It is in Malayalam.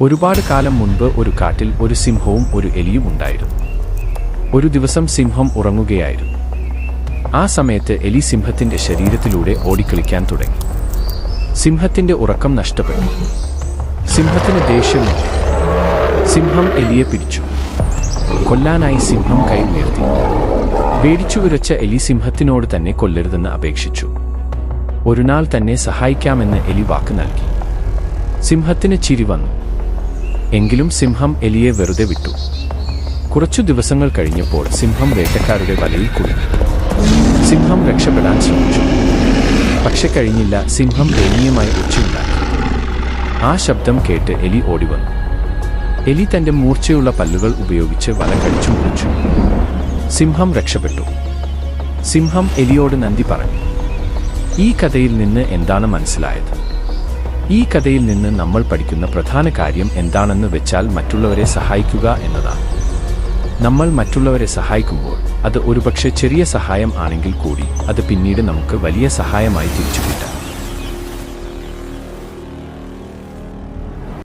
ഒരുപാട് കാലം മുൻപ് ഒരു കാട്ടിൽ ഒരു സിംഹവും ഒരു എലിയും ഉണ്ടായിരുന്നു. ഒരു ദിവസം സിംഹം ഉറങ്ങുകയായിരുന്നു. ആ സമയത്ത് എലി സിംഹത്തിന്റെ ശരീരത്തിലൂടെ ഓടിക്കളിക്കാൻ തുടങ്ങി. സിംഹത്തിന്റെ ഉറക്കം നഷ്ടപ്പെട്ടു. സിംഹത്തിന് ദേഷ്യം വന്നു. സിംഹം എലിയെ പിടിച്ചു. കൊല്ലാനായി സിംഹം കൈ ഉയർത്തി. പേടിച്ചു വിറച്ച എലി സിംഹത്തിനോട് തന്നെ കൊല്ലരുതെന്ന് അപേക്ഷിച്ചു. ഒരു നാൾ തന്നെ സഹായിക്കാമെന്ന് എലി വാക്ക് നൽകി. സിംഹത്തിന് ചിരി വന്നു. എങ്കിലും സിംഹം എലിയെ വെറുതെ വിട്ടു. കുറച്ചു ദിവസങ്ങൾ കഴിഞ്ഞപ്പോൾ സിംഹം വേട്ടക്കാരുടെ വലയിൽ കുടുങ്ങി. സിംഹം രക്ഷപ്പെടാൻ ശ്രമിച്ചു. പക്ഷെ കഴിഞ്ഞില്ല. സിംഹം ദയനീയമായി ഒച്ചയുണ്ടാക്കി. ആ ശബ്ദം കേട്ട് എലി ഓടിവന്നു. എലി തന്റെ മൂർച്ചയുള്ള പല്ലുകൾ ഉപയോഗിച്ച് വല കടിച്ചു മുറിച്ചു. സിംഹം രക്ഷപ്പെട്ടു. സിംഹം എലിയോട് നന്ദി പറഞ്ഞു. ഈ കഥയിൽ നിന്ന് എന്താണ് മനസ്സിലായത്? ഈ കഥയിൽ നിന്ന് നമ്മൾ പഠിക്കുന്ന പ്രധാന കാര്യം എന്താണെന്ന് വെച്ചാൽ മറ്റുള്ളവരെ സഹായിക്കുക എന്നതാണ്. നമ്മൾ മറ്റുള്ളവരെ സഹായിക്കുമ്പോൾ അത് ഒരുപക്ഷെ ചെറിയ സഹായം ആണെങ്കിൽ കൂടി അത് പിന്നീട് നമുക്ക് വലിയ സഹായമായി തിരിച്ചു കിട്ടാം.